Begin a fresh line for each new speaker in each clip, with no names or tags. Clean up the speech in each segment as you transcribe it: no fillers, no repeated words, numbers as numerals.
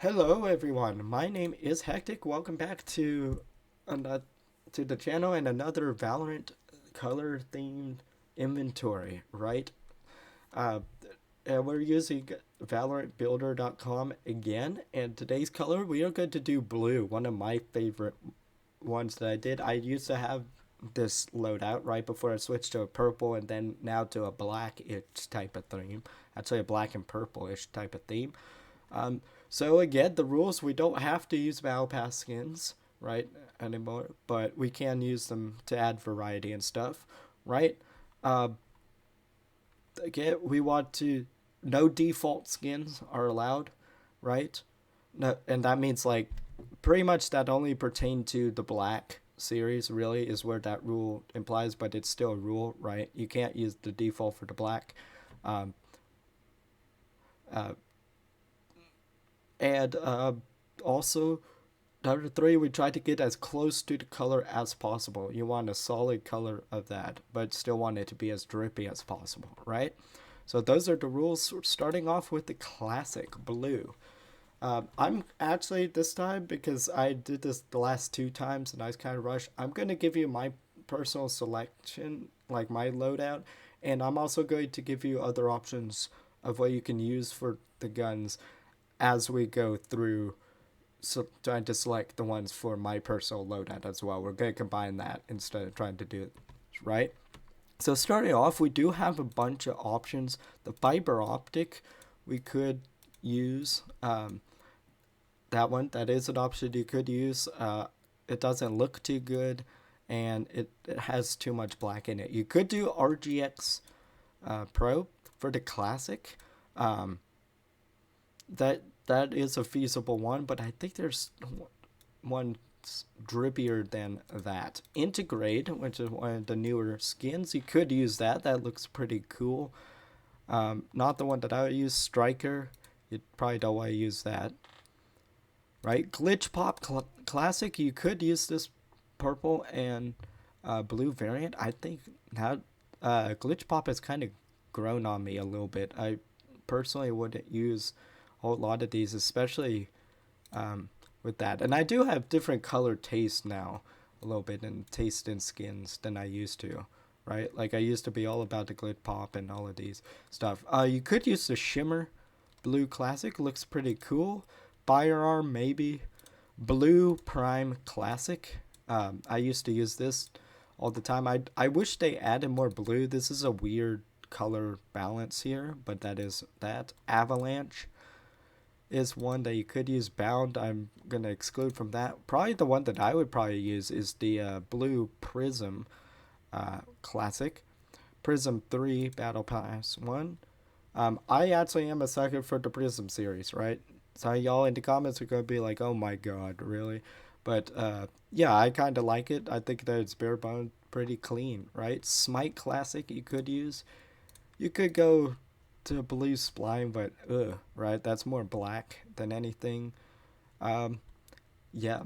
Hello, everyone. My name is Hectic. Welcome back another to the channel and another Valorant color themed inventory. Right? Uh, and we're using ValorantBuilder.com again. And today's color we are going to do blue. One of my favorite ones that I did. I used to have this loadout right before I switched to a purple and then now to a blackish type of theme. Actually, a black and purple-ish type of theme. Um, so again, the rules, we don't have to use Battle Pass skins, right, anymore, but we can use them to add variety and stuff, right? Uh, again, we want to no default skins are allowed, right? No, and that means like pretty much that only pertain to the black series really is where that rule implies, but it's still a rule, right? You can't use the default for the black. Um, uh, and also number three, we try to get as close to the color as possible. You want a solid color of that, but still want it to be as drippy as possible, right? So those are the rules. Starting off with the classic blue. I'm actually this time, because I did this the last two times and I was kind of rushed. I'm gonna give you my personal selection, like my loadout, and I'm also going to give you other options of what you can use for the guns as we go through, so trying to select the ones for my personal loadout as well. We're going to combine that instead of trying to do it, right? So starting off, we do have a bunch of options. The fiber optic, we could use that one. That is an option you could use. It doesn't look too good, and it has too much black in it. You could do RGX Pro for the classic. Um, that is a feasible one, but I think there's one drippier than that. Integrate, which is one of the newer skins, you could use that. That looks pretty cool. Not the one that I would use. Striker, you probably don't want to use that, right? Glitch Pop Classic, you could use this purple and blue variant. I think that Glitch Pop has kind of grown on me a little bit. I personally wouldn't use a whole lot of these, especially um, with that. And I do have different color taste now, a little bit, in taste in skins than I used to, right? Like I used to be all about the Glitch Pop and all of these stuff. You could use the Shimmer Blue Classic, looks pretty cool. Firearm, maybe. Blue Prime Classic. I used to use this all the time. I wish they added more blue. This is a weird color balance here, but that is that. Avalanche is one that you could use. Bound, I'm gonna exclude from that. Probably the one that I would probably use is the Blue Prism Classic. Prism 3 Battle Pass 1. I actually am a sucker for the Prism series, right? So y'all in the comments are gonna be like, "Oh my god, really?" But yeah, I kind of like it. I think that it's bare bone, pretty clean, right? Smite Classic you could use. You could go to blue spline, but right? That's more black than anything. Um, yeah,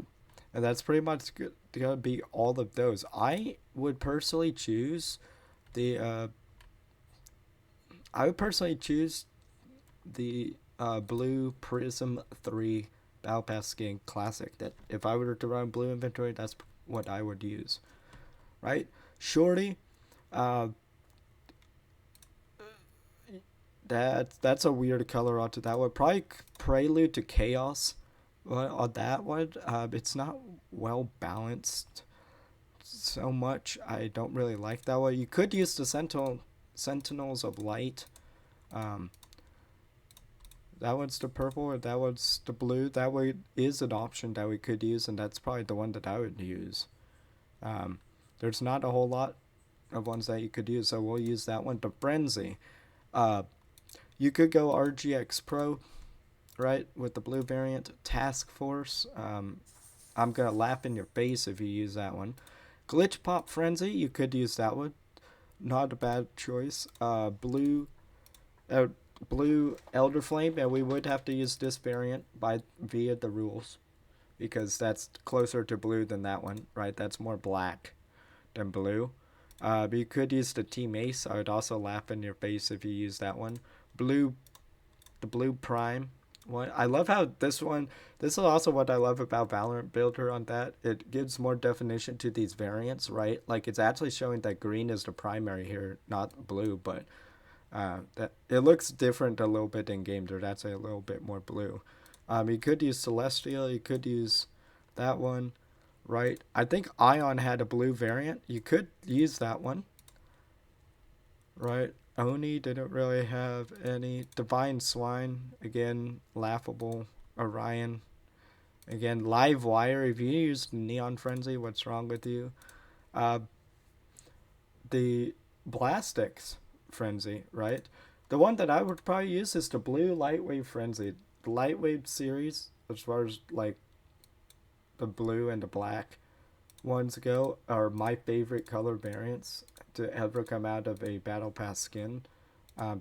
and that's pretty much gonna be all of those. I would personally choose the I would personally choose the Blue Prism 3 Battle Pass skin classic. That if I were to run blue inventory, that's what I would use. Right? Shorty, uh, that's a weird color onto that one. Probably Prelude to Chaos on that one. It's not well balanced so much. I don't really like that one. You could use the Sentinels of Light. Um, that one's the purple, and that one's the blue. That way is an option that we could use, and that's probably the one that I would use. Um, there's not a whole lot of ones that you could use, so we'll use that one. The Frenzy. Uh, you could go RGX Pro, right, with the blue variant. Task Force. I'm gonna laugh in your face if you use that one. Glitch Pop Frenzy. You could use that one. Not a bad choice. Uh, blue Elder Flame, and we would have to use this variant by via the rules because that's closer to blue than that one, right? That's more black than blue. But you could use the Team Ace. I would also laugh in your face if you use that one. Blue, the Blue Prime, What I love how this one. This is also what I love about Valorant Builder on that. It gives more definition to these variants, right? Like it's actually showing that green is the primary here, not blue, but that it looks different a little bit in game. There's actually a little bit more blue. You could use Celestial. You could use that one, right? I think Ion had a blue variant. You could use that one, right? Oni didn't really have any. Divine Swine, again, laughable. Orion, again, Live Wire. If you used Neon Frenzy, what's wrong with you? Uh, the Blastix Frenzy, right? The one that I would probably use is the blue Lightwave Frenzy. The Lightwave series, as far as like the blue and the black ones go, are my favorite color variants to ever come out of a Battle Pass skin.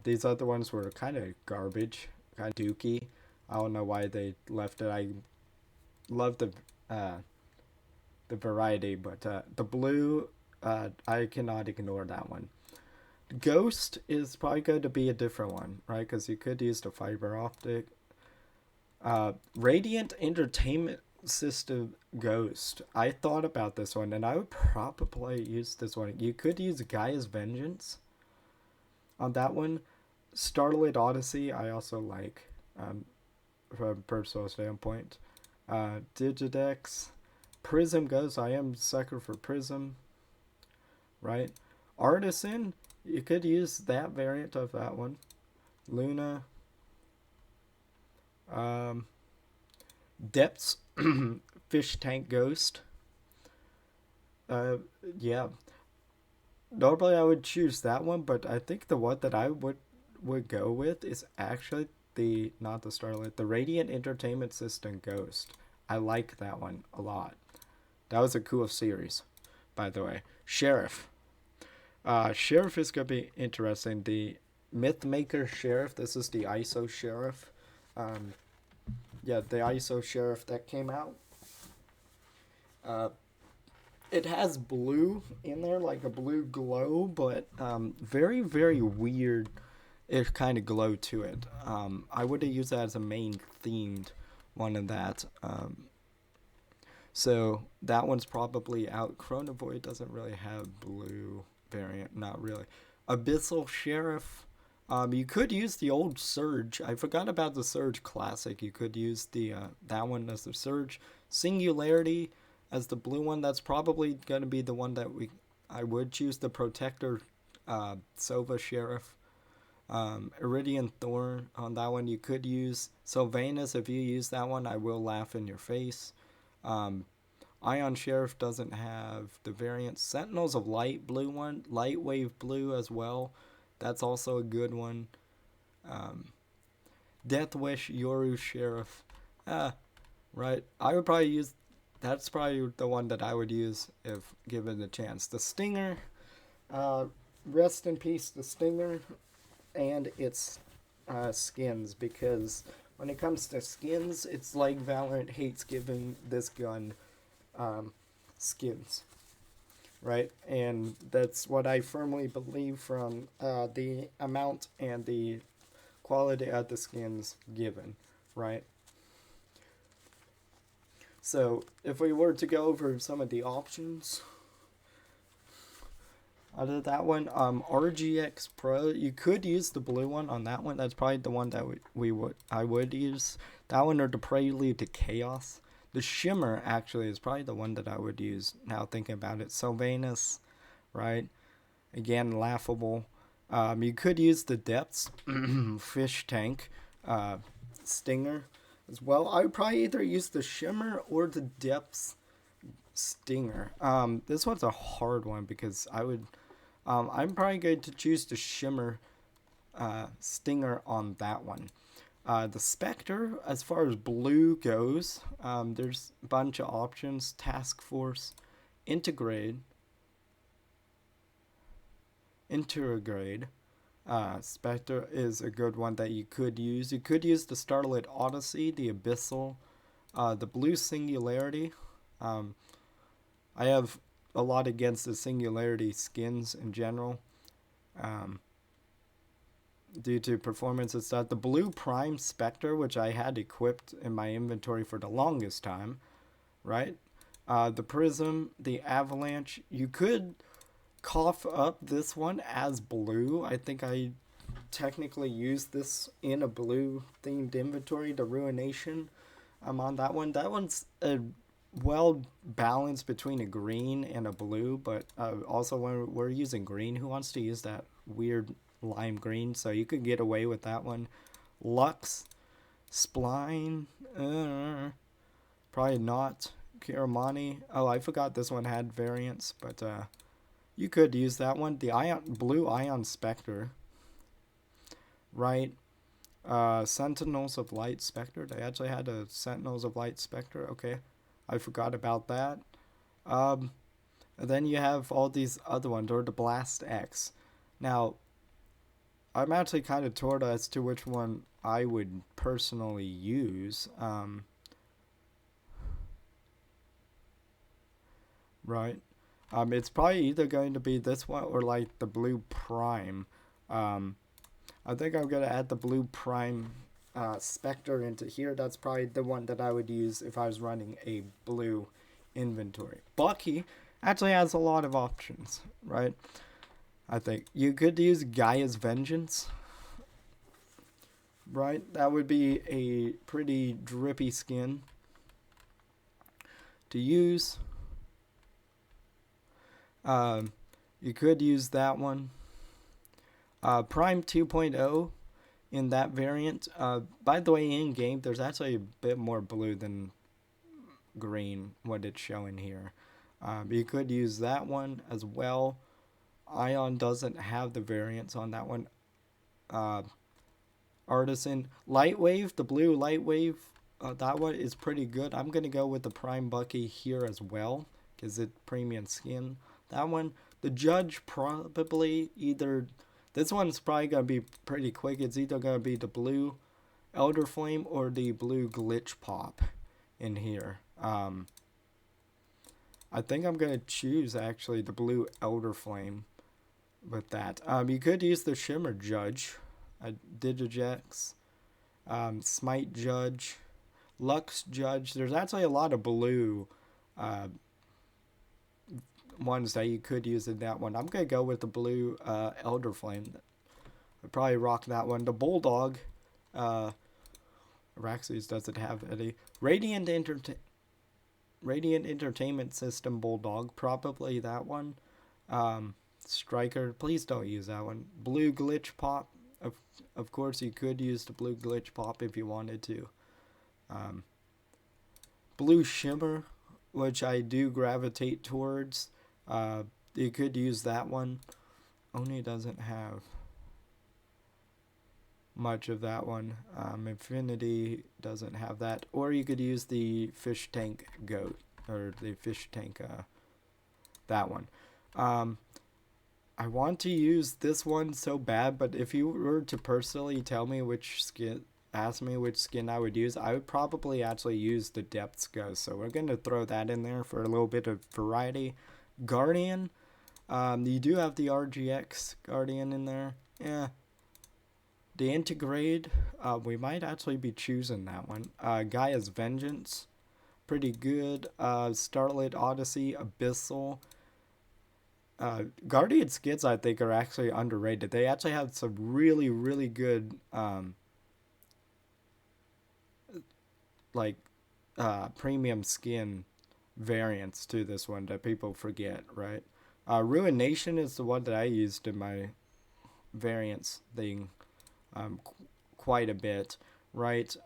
These other ones were kind of garbage, kind of dookie. I don't know why they left it. I love uh, the variety, but the blue, I cannot ignore that one. Ghost is probably going to be a different one, right? Because you could use the fiber optic. Radiant Entertainment System Ghost. I thought about this one, and I would probably use this one. You could use Gaia's Vengeance on that one. Starlit Odyssey, I also like from a personal standpoint. Digidex. Prism Ghost, I am sucker for Prism, right? Artisan, you could use that variant of that one. Luna. Um, Depths Fish Tank Ghost. Uh, yeah. Normally I would choose that one, but I think the one that I would go with is actually the not the Starlight, the Radiant Entertainment System Ghost. I like that one a lot. That was a cool series, by the way. Sheriff. Sheriff is gonna be interesting. The Mythmaker Sheriff. This is the ISO Sheriff. Um, yeah, the ISO Sheriff that came out. Uh, it has blue in there, like a blue glow, but very, very weird ish kind of glow to it. I would have used that as a main themed one of that. So that one's probably out. Chronovoid doesn't really have blue variant, not really. Abyssal Sheriff. You could use the old Surge. I forgot about the Surge Classic. You could use the that one as the Surge. Singularity as the blue one. That's probably gonna be the one that I would choose. The Protector, Sova Sheriff. Iridian Thorn on that one you could use. Sylvanus, if you use that one, I will laugh in your face. Um, Ion Sheriff doesn't have the variant. Sentinels of Light blue one, Light Wave blue as well. That's also a good one. Um, Death Wish Yoru Sheriff. Right. I would probably use. That's probably the one that I would use if given the chance. The Stinger. Rest in peace, the Stinger, and its skins, because when it comes to skins, it's like Valorant hates giving this gun skins, right? And that's what I firmly believe from the amount and the quality of the skins given, right? So if we were to go over some of the options out of that one, RGX Pro, you could use the blue one on that one. That's probably the one that I would use. That one, or the Prelude to Chaos. The Shimmer actually is probably the one that I would use now thinking about it. Sylvanus, right? Again, laughable. You could use the Depths Fish Tank Stinger as well. I would probably either use the Shimmer or the Depths Stinger. This one's a hard one because I'm probably going to choose the Shimmer Stinger on that one. The Spectre, as far as blue goes, there's a bunch of options. Task Force, Integrate, Spectre is a good one that you could use. You could use the Starlit Odyssey, the Abyssal, the Blue Singularity. I have a lot against the Singularity skins in general. due to performance and stuff. The blue Prime Spectre, which I had equipped in my inventory for the longest time, right? The Prism, the Avalanche. You could cough up this one as blue. I think I technically used this in a blue themed inventory. The Ruination, I'm on that one. That one's a well balanced between a green and a blue, but also when we're using green, who wants to use that weird lime green? So you could get away with that one. Lux, Spline, probably not. Kiramani. Oh, I forgot this one had variants, but you could use that one. The blue Ion Spectre, right? Sentinels of Light Spectre. They actually had a Sentinels of Light Spectre. Okay, I forgot about that. And then you have all these other ones, or the Blast X. Now, I'm actually kind of torn as to which one I would personally use. Right. It's probably either going to be this one or like the blue Prime. I think I'm gonna add the blue Prime Spectre into here. That's probably the one that I would use if I was running a blue inventory. Bucky actually has a lot of options, right? I think you could use Gaia's Vengeance, right? That would be a pretty drippy skin to use. You could use that one. Prime 2.0 in that variant. By the way, in game, there's actually a bit more blue than green, what it's showing here. You could use that one as well. Ion doesn't have the variants on that one. Artisan Lightwave, the blue Lightwave, that one is pretty good. I'm gonna go with the Prime Bucky here as well because it's premium skin. That one, the Judge probably either. This one's probably gonna be pretty quick. It's either gonna be the blue Elder Flame or the blue Glitch Pop in here. I think I'm gonna choose actually the blue Elder Flame with that. You could use the Shimmer Judge, Digijex, Smite Judge, Lux Judge. There's actually a lot of blue ones that you could use in that one. I'm gonna go with the blue Elder Flame. I'd probably rock that one. The Bulldog, Araxes doesn't have any. Radiant Entertainment System Bulldog, probably that one. Striker, please don't use that one. Blue Glitch Pop, of course you could use the blue Glitch Pop if you wanted to. Blue Shimmer, which I do gravitate towards. You could use that one. Oni doesn't have much of that one. Infinity doesn't have that. Or you could use the Fish Tank Goat, or the Fish Tank, that one. I want to use this one so bad, but if you were to personally tell me ask me which skin I would use, I would probably actually use the Depths Ghost. So we're going to throw that in there for a little bit of variety. Guardian, you do have the RGX Guardian in there. Yeah. The Integrate, we might actually be choosing that one. Gaia's Vengeance, pretty good. Starlit Odyssey, Abyssal. Guardian skins, I think, are actually underrated. They actually have some really, really good, premium skin variants to this one that people forget, right? Ruination is the one that I used in my variants thing quite a bit, right?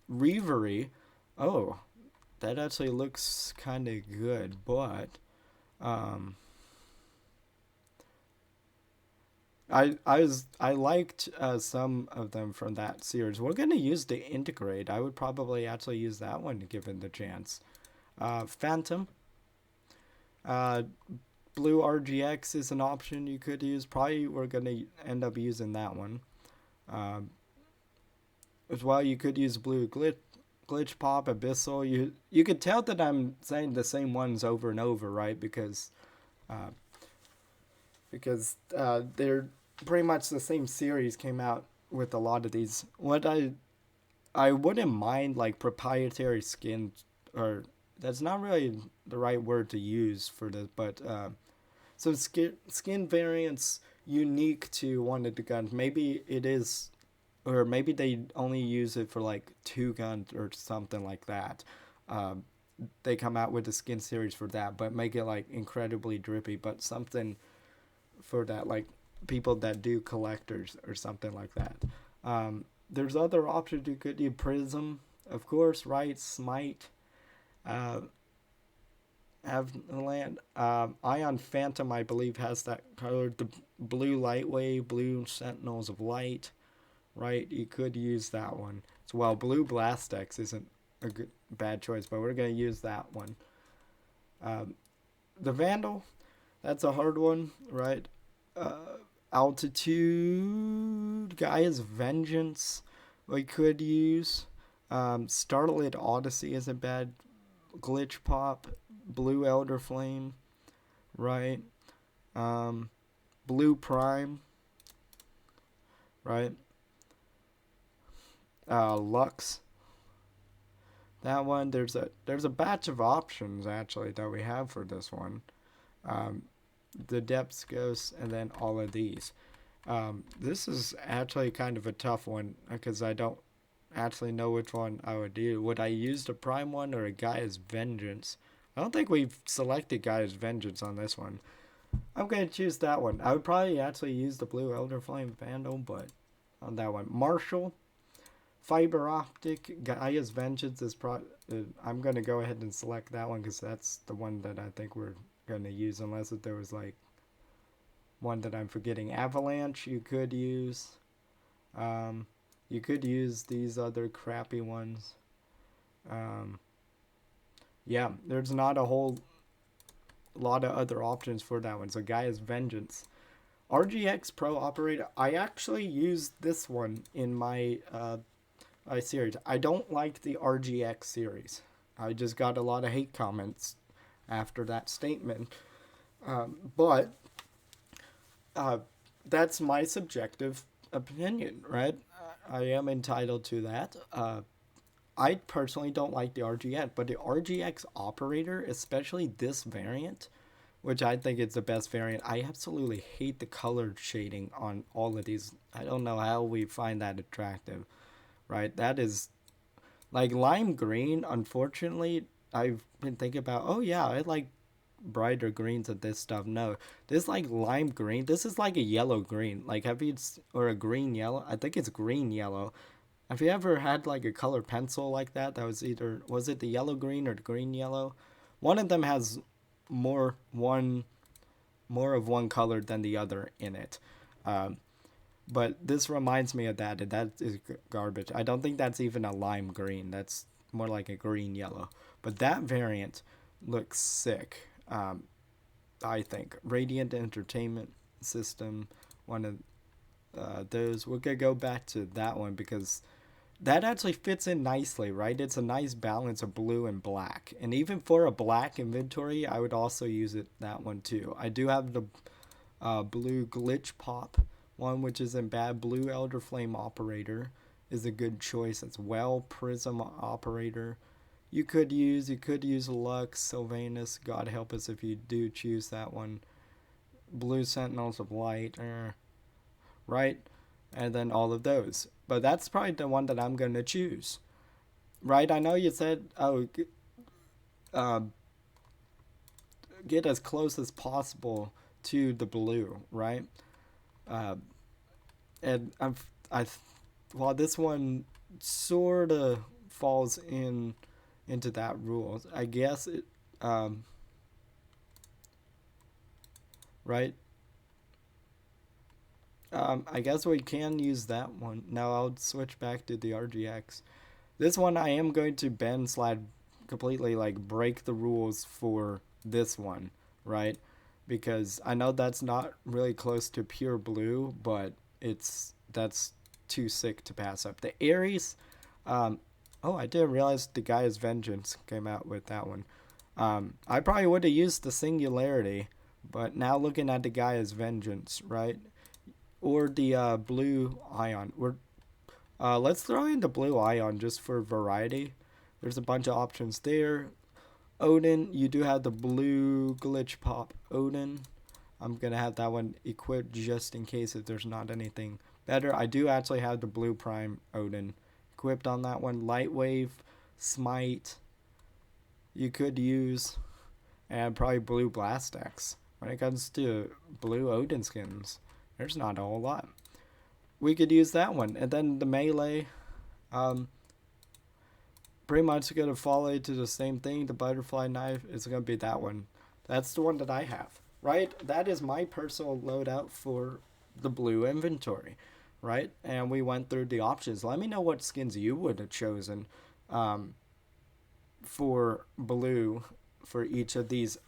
Reverie, oh, that actually looks kind of good, but I liked some of them from that series. We're gonna use the Integrate. I would probably actually use that one given the chance. Phantom. Blue RGX is an option you could use. Probably we're gonna end up using that one. As well, you could use blue glitch pop, abyssal. You could tell that I'm saying the same ones over and over, right? Because they're pretty much the same series came out with a lot of these. What I wouldn't mind like proprietary skin, or that's not really the right word to use for this, but some skin variants unique to one of the guns. Maybe it is, or maybe they only use it for like two guns or something like that. Um, they come out with a skin series for that, but make it like incredibly drippy, but something for that like people that do collectors or something like that. There's other options you could do. Prism, of course, right? Smite, uh, Avalanche, Ion Phantom, I believe, has that color. The blue Lightwave, blue Sentinels of Light, right? You could use that one as well. Blue Blastex isn't a good bad choice, but we're gonna use that one. Um, the Vandal, that's a hard one, right? Uh, Altitude, Gaia's Vengeance, we could use. Starlit Odyssey isn't bad. Glitch Pop, Blue Elder Flame, right? Um, Blue Prime, right? Lux, that one. There's a batch of options actually that we have for this one. Um, the Depths Ghost, and then all of these. This is actually kind of a tough one because I don't actually know which one I would do. Would I use the Prime one or a Gaia's Vengeance? I don't think we've selected Gaia's Vengeance on this one. I'm going to choose that one. I would probably actually use the Blue Elder Flame Vandal, but on that one. Marshall, Fiber Optic, Gaia's Vengeance is I'm going to go ahead and select that one because that's the one that I think we're going to use, unless if there was like one that I'm forgetting. Avalanche, you could use. You could use these other crappy ones. Yeah, there's not a whole lot of other options for that one. So Gaia's Vengeance. RGX Pro Operator, I actually used this one in my series. I don't like the RGX series. I just got a lot of hate comments after that statement. But that's my subjective opinion, right? I am entitled to that. I personally don't like the RGX, but the RGX operator, especially this variant, which I think is the best variant, I absolutely hate the color shading on all of these. I don't know how we find that attractive, right? That is like lime green. Unfortunately, I've been thinking about, oh yeah, I like brighter greens of this stuff. No, this like lime green. This is like a yellow green. Like have you or a green yellow? I think it's green yellow. Have you ever had like a color pencil like that? That was either was it the yellow green or the green yellow? One of them has more one more of one color than the other in it. Um, but this reminds me of that, and that is garbage. I don't think that's even a lime green. That's more like a green yellow. But that variant looks sick. I think Radiant Entertainment System, one of those. We're gonna go back to that one because that actually fits in nicely, right? It's a nice balance of blue and black. And even for a black inventory, I would also use it that one too. I do have the blue Glitch Pop one, which isn't bad. Blue Elder Flame Operator is a good choice as well. Prism Operator. You could use Lux, Sylvanus. God help us if you do choose that one. Blue Sentinels of Light, right? And then all of those. But that's probably the one that I'm gonna choose, right? I know you said, oh, uh, get as close as possible to the blue, right? Uh, and I, while this one sort of falls into that rule, I guess it, right? I guess we can use that one. Now I'll switch back to the RGX. This one I am going to bend slide completely, like break the rules for this one, right? Because I know that's not really close to pure blue, but that's too sick to pass up. The Ares, oh, I didn't realize the Gaia's Vengeance came out with that one. I probably would have used the Singularity, but now looking at the Gaia's Vengeance, right? or the blue ion. Let's throw in the blue ion just for variety. There's a bunch of options there. Odin, you do have the blue glitch pop Odin. I'm gonna have that one equipped just in case if there's not anything better. I do actually have the blue prime Odin equipped on that one. Lightwave, Smite, you could use, and probably blue Blast X. When it comes to blue Odin skins, there's not a whole lot. We could use that one, and then the melee. Um, Pretty much gonna follow it to the same thing. The butterfly knife is gonna be that one. That's the one that I have, right? That is my personal loadout for the blue inventory, right? And we went through the options. Let me know what skins you would have chosen for blue for each of these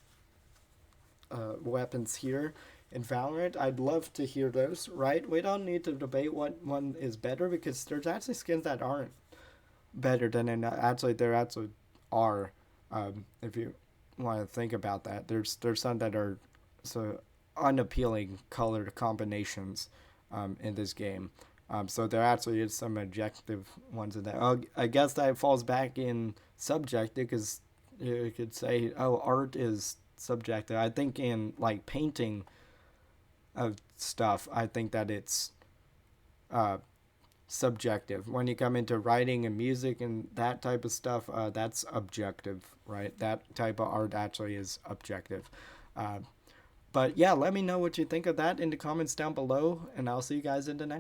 weapons here in Valorant. I'd love to hear those, right? We don't need to debate what one is better because there's actually skins that aren't better than, and actually there actually are. If you want to think about that, there's some that are so unappealing color combinations in this game. So there actually is some objective ones in that. I guess that falls back in subjective because you could say, oh, art is subjective. I think in like painting of stuff, I think that it's uh, subjective. When you come into writing and music and that type of stuff, that's objective, right? That type of art actually is objective. Uh, but yeah, let me know what you think of that in the comments down below, and I'll see you guys in the next